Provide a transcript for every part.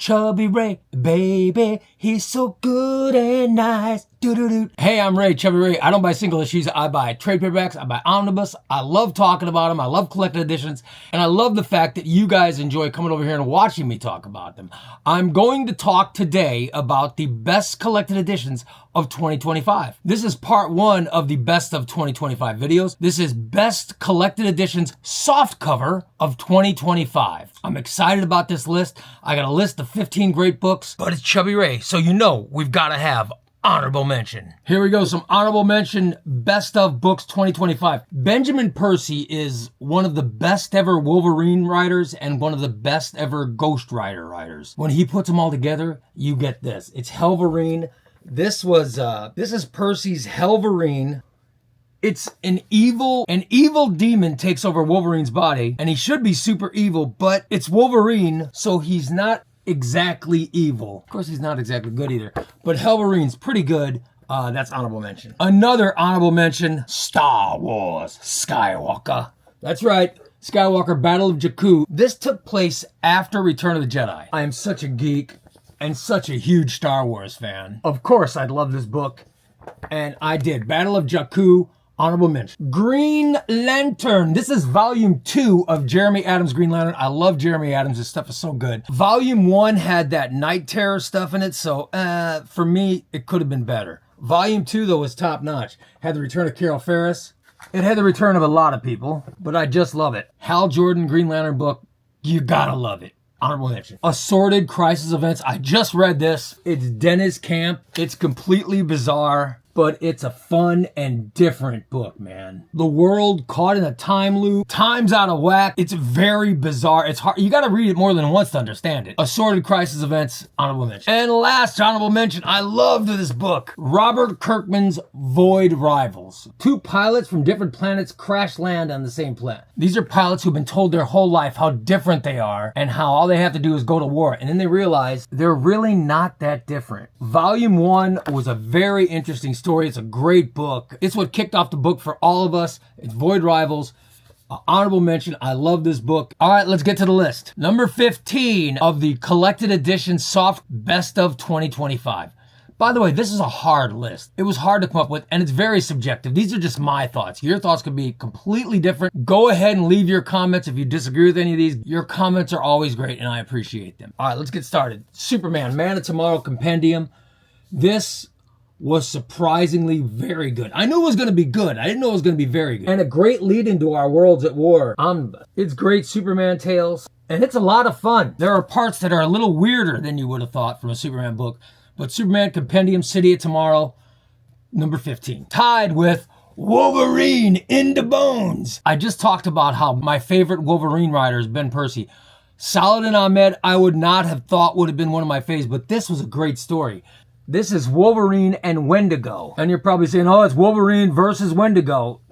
Chubby Ray, baby, he's so good and nice. Doo-doo-doo. Hey, I'm Ray, Chubby Ray. I don't buy single issues. I buy trade paperbacks. I buy omnibus. I love talking about them. I love collected editions. And I love the fact that you guys enjoy coming over here and watching me talk about them. I'm going to talk today about the best collected editions of 2025. This is part one of the best of 2025 videos. This is best collected editions softcover of 2025. I'm excited about this list. I got a list of 15 great books, but it's Chubby Ray, so you know we've got to have honorable mention. Here we go, some honorable mention best of books 2025. Benjamin Percy is one of the best ever Wolverine writers and one of the best ever Ghost Rider writers. When he puts them all together, you get this. It's Hellverine. This is Percy's Hellverine. It's an evil demon takes over Wolverine's body, and he should be super evil, but it's Wolverine, so he's not exactly evil. Of course, he's not exactly good either, but Hellverine's pretty good. That's honorable mention. Another honorable mention, Star Wars Skywalker. That's right, Skywalker Battle of Jakku. This took place after Return of the Jedi. I am such a geek and such a huge Star Wars fan. Of course, I'd love this book, and I did. Battle of Jakku, honorable mention. Green Lantern. This is volume 2 of Jeremy Adams' Green Lantern. I love Jeremy Adams. His stuff is so good. Volume 1 had that Night Terror stuff in it, so for me, it could have been better. Volume 2, though, was top notch. Had the return of Carol Ferris. It had the return of a lot of people, but I just love it. Hal Jordan Green Lantern book. You gotta love it. Honorable mention. Assorted Crisis Events. I just read this. It's Dennis Camp. It's completely bizarre, but it's a fun and different book, man. The world caught in a time loop. Time's out of whack. It's very bizarre. It's hard. You got to read it more than once to understand it. Assorted Crisis Events, honorable mention. And last honorable mention, I loved this book. Robert Kirkman's Void Rivals. 2 pilots from different planets crash land on the same planet. These are pilots who've been told their whole life how different they are and how all they have to do is go to war. And then they realize they're really not that different. Volume 1 was a very interesting story. It's a great book. It's what kicked off the book for all of us. It's Void Rivals. Honorable mention. I love this book. All right, let's get to the list. Number 15 of the collected edition soft best of 2025. By the way, this is a hard list. It was hard to come up with, and it's very subjective. These are just my thoughts. Your thoughts could be completely different. Go ahead and leave your comments if you disagree with any of these. Your comments are always great, and I appreciate them. All right, let's get started. Superman, Man of Tomorrow Compendium. This was surprisingly very good. I knew it was going to be good. I didn't know it was going to be very good. And a great lead into our Worlds at War omnibus. It's great Superman tales, and it's a lot of fun. There are parts that are a little weirder than you would have thought from a Superman book, but Superman Compendium, City of Tomorrow, number 15. Tied with Wolverine in the Bones. I just talked about how my favorite Wolverine writer is Ben Percy. Saladin Ahmed, I would not have thought would have been one of my faves, but this was a great story. This is Wolverine and Wendigo. And you're probably saying, oh, it's Wolverine versus Wendigo.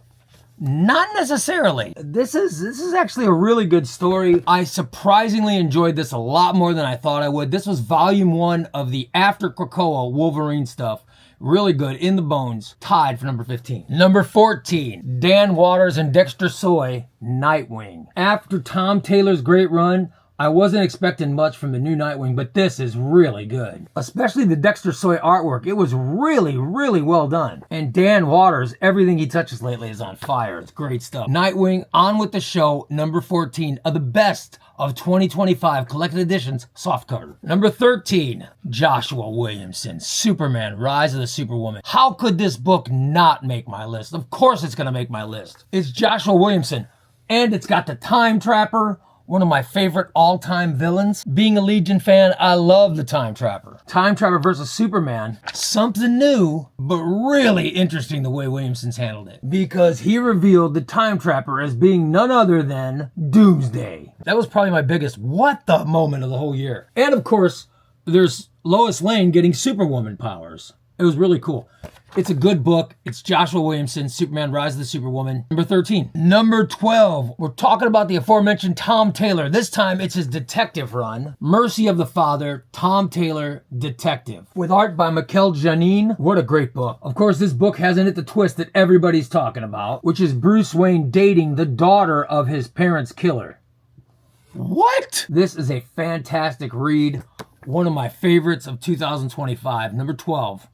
Not necessarily. This is actually a really good story. I surprisingly enjoyed this a lot more than I thought I would. This was volume 1 of the after Krakoa Wolverine stuff. Really good. In the Bones. Tied for number 15. Number 14. Dan Watters and Dexter Soy, Nightwing. After Tom Taylor's great run, I wasn't expecting much from the new Nightwing, but this is really good. Especially the Dexter Soy artwork. It was really, really well done. And Dan Watters, everything he touches lately is on fire. It's great stuff. Nightwing, on with the show, number 14 of the best of 2025 collected editions softcover. Number 13, Joshua Williamson, Superman, Rise of the Superwoman. How could this book not make my list? Of course it's going to make my list. It's Joshua Williamson, and it's got the Time Trapper, one of my favorite all-time villains. Being a Legion fan, I love the Time Trapper. Time Trapper versus Superman. Something new, but really interesting the way Williamson's handled it. Because he revealed the Time Trapper as being none other than Doomsday. That was probably my biggest what the moment of the whole year. And of course, there's Lois Lane getting Superwoman powers. It was really cool. It's a good book. It's Joshua Williamson, Superman, Rise of the Superwoman. Number 13. Number 12. We're talking about the aforementioned Tom Taylor. This time it's his detective run. Mercy of the Father, Tom Taylor, Detective. With art by Mikel Janin. What a great book. Of course, this book has in it the twist that everybody's talking about, which is Bruce Wayne dating the daughter of his parents' killer. What? This is a fantastic read. One of my favorites of 2025, number 12.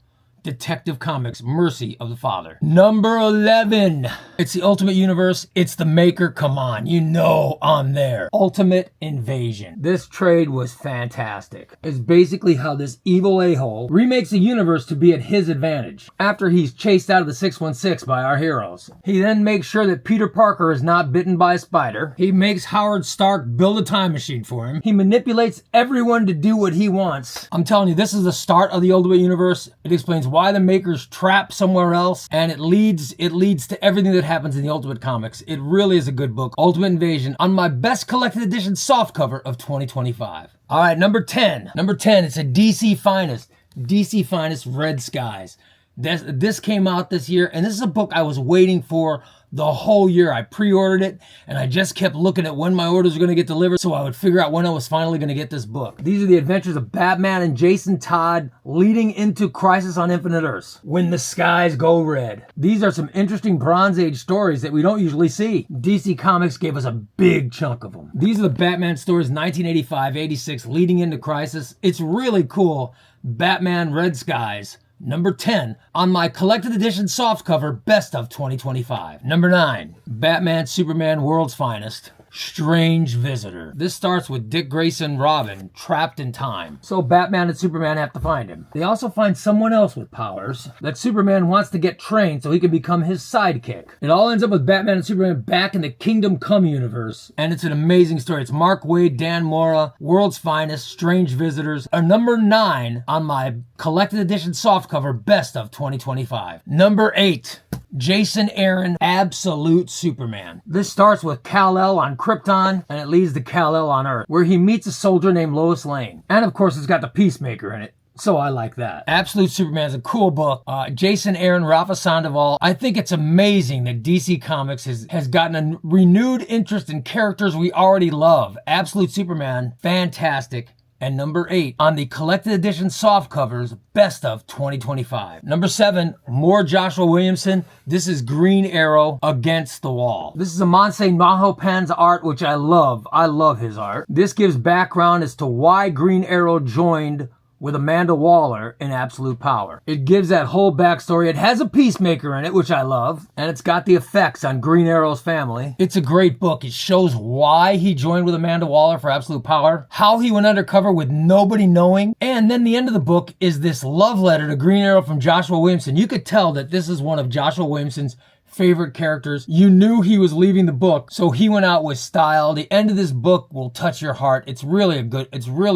Detective Comics, Mercy of the Father. Number 11. It's the Ultimate Universe. It's the maker. Come on, you know I'm there. Ultimate Invasion. This trade was fantastic. It's basically how this evil a-hole remakes the universe to be at his advantage. After he's chased out of the 616 by our heroes, he then makes sure that Peter Parker is not bitten by a spider. He makes Howard Stark build a time machine for him. He manipulates everyone to do what he wants. I'm telling you, this is the start of the Ultimate Universe. It explains why the makers trap somewhere else, and it leads to everything that happens in the Ultimate Comics. It really is a good book. Ultimate Invasion, on my best collected edition softcover of 2025. All right, number 10. Number 10, it's a DC Finest. DC Finest Red Skies. This came out this year, and this is a book I was waiting for the whole year. I pre-ordered it, and I just kept looking at when my orders were going to get delivered so I would figure out when I was finally going to get this book. These are the adventures of Batman and Jason Todd leading into Crisis on Infinite Earths, When the Skies Go Red. These are some interesting Bronze Age stories that we don't usually see. DC Comics gave us a big chunk of them. These are the Batman stories, 1985-86, leading into Crisis. It's really cool. Batman Red Skies. Number 10, on my collected edition softcover, best of 2025. Number 9, Batman Superman World's Finest, Strange Visitor. This starts with Dick Grayson Robin trapped in time. So Batman and Superman have to find him. They also find someone else with powers that Superman wants to get trained so he can become his sidekick. It all ends up with Batman and Superman back in the Kingdom Come universe. And it's an amazing story. It's Mark Waid, Dan Mora, World's Finest, Strange Visitors. A number 9 on my collected edition softcover, best of 2025. Number 8. Jason Aaron, Absolute Superman. This starts with Kal-El on Krypton, and it leads to Kal-El on Earth, where he meets a soldier named Lois Lane. And of course, it's got the Peacemaker in it. So I like that. Absolute Superman is a cool book. Jason Aaron, Rafa Sandoval. I think it's amazing that DC Comics has gotten a renewed interest in characters we already love. Absolute Superman, fantastic. And number 8 on the collected edition softcovers, best of 2025. Number 7, more Joshua Williamson. This is Green Arrow Against the Wall. This is a Monse Mahopan's art, which I love. I love his art. This gives background as to why Green Arrow joined with Amanda Waller in Absolute Power. It gives that whole backstory. It has a Peacemaker in it, which I love, and it's got the effects on Green Arrow's family. It's a great book. It shows why he joined with Amanda Waller for Absolute Power, how he went undercover with nobody knowing, and then the end of the book is this love letter to Green Arrow from Joshua Williamson. You could tell that this is one of Joshua Williamson's favorite characters. You knew he was leaving the book, so he went out with style. The end of this book will touch your heart. It's really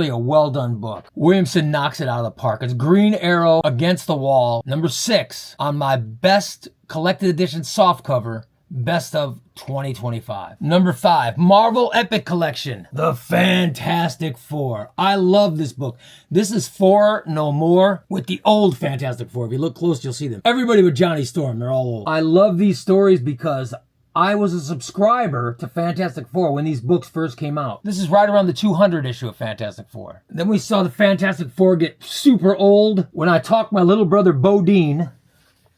a well done book. Williamson knocks it out of the park. It's Green Arrow Against the Wall. Number 6 on my best collected edition softcover, best of 2025. Number 5, Marvel Epic Collection, The Fantastic Four. I love this book. This is Four No More with the old Fantastic Four. If you look close, you'll see them. Everybody but Johnny Storm, they're all old. I love these stories because I was a subscriber to Fantastic Four when these books first came out. This is right around the 200 issue of Fantastic Four. Then we saw the Fantastic Four get super old when I talked my little brother Bodine.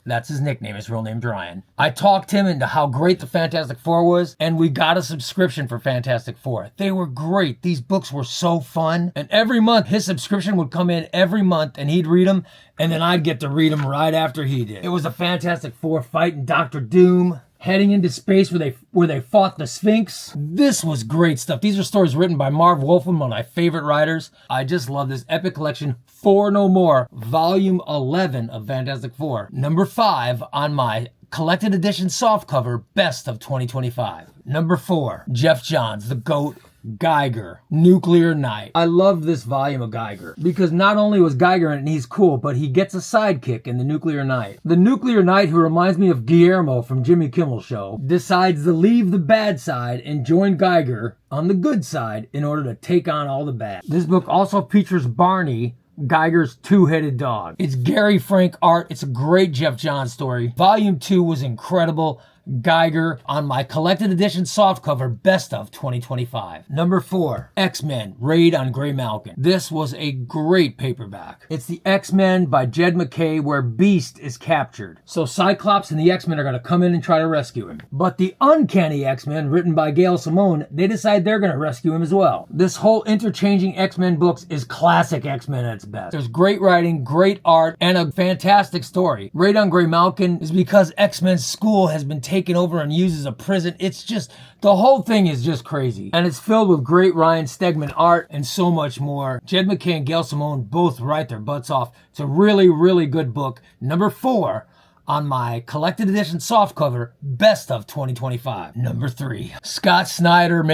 That's his nickname. His real name's Ryan. I talked him into how great the Fantastic Four was, and we got a subscription for Fantastic Four. They were great. These books were so fun. And every month, his subscription would come in every month, and he'd read them, and then I'd get to read them right after he did. It was a Fantastic Four fighting Dr. Doom, heading into space where they fought the Sphinx. This was great stuff. These are stories written by Marv Wolfman, one of my favorite writers. I just love this epic collection. Four No More, volume 11 of Fantastic Four. Number 5 on my collected edition softcover, best of 2025. Number 4, Jeff Johns, The Goat, Geiger, Nuclear Knight. I love this volume of Geiger because not only was Geiger in it and he's cool, but he gets a sidekick in the Nuclear Knight. The Nuclear Knight, who reminds me of Guillermo from Jimmy Kimmel's show, decides to leave the bad side and join Geiger on the good side in order to take on all the bad. This book also features Barney, Geiger's two-headed dog. It's Gary Frank art. It's a great Jeff Johns story. Volume 2 was incredible. Geiger on my collected edition softcover best of 2025. Number 4, X-Men Raid on Graymalkin. This was a great paperback. It's the X-Men by Jed MacKay where Beast is captured. So Cyclops and the X-Men are going to come in and try to rescue him. But the Uncanny X-Men, written by Gail Simone, they decide they're going to rescue him as well. This whole interchanging X-Men books is classic X-Men at its best. There's great writing, great art, and a fantastic story. Raid on Graymalkin is because X-Men's school has been taken over and used as a prison. It's just, the whole thing is just crazy. And it's filled with great Ryan Stegman art and so much more. Jed MacKay and Gail Simone both write their butts off. It's a really, really good book. Number 4 on my collected edition softcover best of 2025. Number 3, Scott Snyder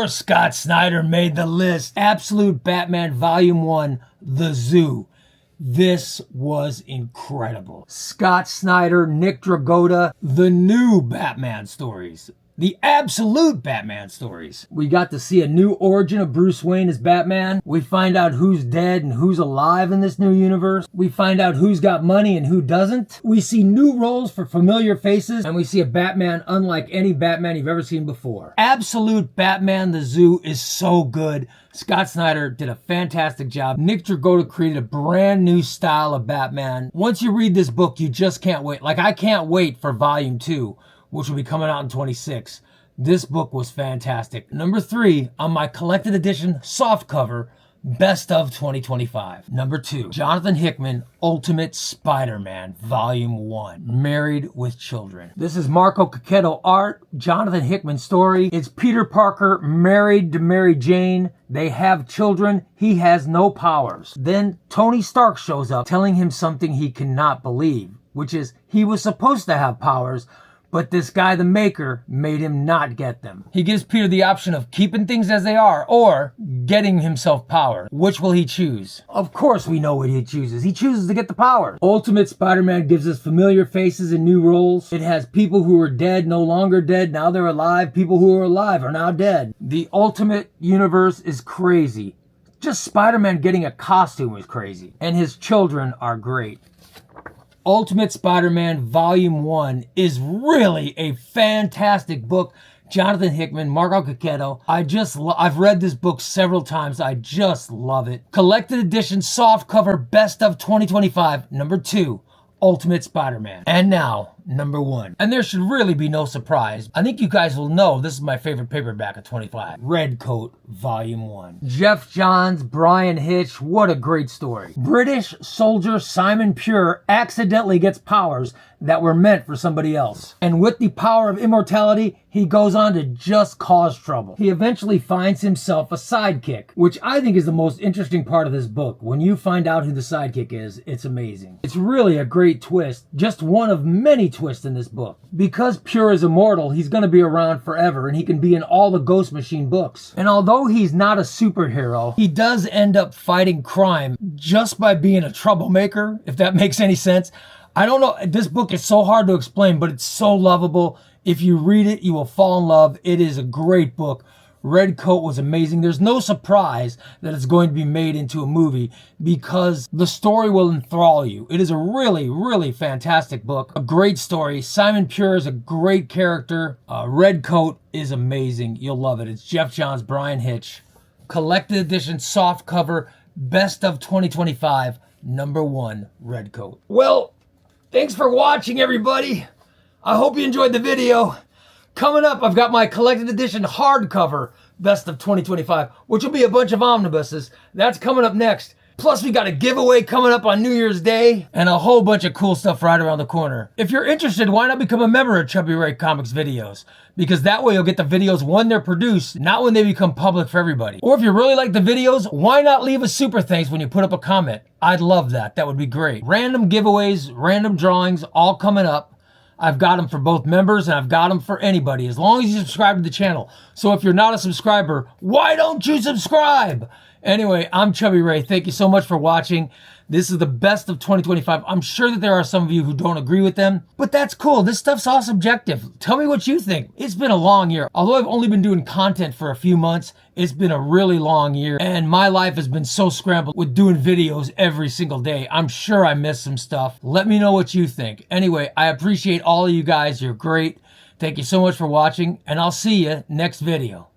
Scott Snyder made the list. Absolute Batman Volume 1, The Zoo. This was incredible. Scott Snyder, Nick Dragotta, the new Batman stories. The absolute Batman stories. We got to see a new origin of Bruce Wayne as Batman. We find out who's dead and who's alive in this new universe. We find out who's got money and who doesn't. We see new roles for familiar faces, and we see a Batman unlike any Batman you've ever seen before. Absolute Batman The Zoo is so good. Scott Snyder did a fantastic job. Nick Dragotta created a brand new style of Batman. Once you read this book, you just can't wait. Like, I can't wait for Volume 2. Which will be coming out in 26. This book was fantastic. Number 3 on my collected edition softcover, best of 2025. Number 2, Jonathan Hickman, Ultimate Spider-Man, Volume 1, Married with Children. This is Marco Cacchetto art, Jonathan Hickman story. It's Peter Parker married to Mary Jane. They have children. He has no powers. Then Tony Stark shows up telling him something he cannot believe, which is he was supposed to have powers, but this guy, the maker, made him not get them. He gives Peter the option of keeping things as they are or getting himself power. Which will he choose? Of course we know what he chooses. He chooses to get the power. Ultimate Spider-Man gives us familiar faces and new roles. It has people who are dead, no longer dead, now they're alive. People who are alive are now dead. The Ultimate Universe is crazy. Just Spider-Man getting a costume is crazy. And his children are great. Ultimate Spider-Man Volume 1 is really a fantastic book. Jonathan Hickman, Marco Cacchetto. I've read this book several times. I just love it. Collected edition softcover best of 2025. Number 2, Ultimate Spider-Man. And now, number 1. And there should really be no surprise. I think you guys will know this is my favorite paperback of 25. Redcoat, Volume 1. Jeff Johns, Brian Hitch, what a great story. British soldier Simon Pure accidentally gets powers that were meant for somebody else. And with the power of immortality, he goes on to just cause trouble. He eventually finds himself a sidekick, which I think is the most interesting part of this book. When you find out who the sidekick is, it's amazing. It's really a great twist, just one of many twists in this book. Because Pure is immortal, he's going to be around forever, and he can be in all the Ghost Machine books. And although he's not a superhero, he does end up fighting crime just by being a troublemaker, if that makes any sense. I don't know, this book is so hard to explain, but it's so lovable. If you read it, you will fall in love. It is a great book. Redcoat was amazing. There's no surprise that it's going to be made into a movie because the story will enthrall you. It is a really, really fantastic book. A great story. Simon Pure is a great character. Redcoat is amazing. You'll love it. It's Jeff Johns, Brian Hitch. Collected edition softcover, best of 2025, number 1, Redcoat. Well, thanks for watching, everybody. I hope you enjoyed the video. Coming up, I've got my collected edition hardcover, best of 2025, which will be a bunch of omnibuses. That's coming up next. Plus, we got a giveaway coming up on New Year's Day and a whole bunch of cool stuff right around the corner. If you're interested, why not become a member of Chubby Ray Comics videos? Because that way you'll get the videos when they're produced, not when they become public for everybody. Or if you really like the videos, why not leave a super thanks when you put up a comment? I'd love that. That would be great. Random giveaways, random drawings, all coming up. I've got them for both members and I've got them for anybody, as long as you subscribe to the channel. So if you're not a subscriber, why don't you subscribe? Anyway, I'm Chubby Ray. Thank you so much for watching. This is the best of 2025. I'm sure that there are some of you who don't agree with them, but that's cool. This stuff's all subjective. Tell me what you think. It's been a long year. Although I've only been doing content for a few months, it's been a really long year, and my life has been so scrambled with doing videos every single day. I'm sure I missed some stuff. Let me know what you think. Anyway, I appreciate all of you guys. You're great. Thank you so much for watching, and I'll see you next video.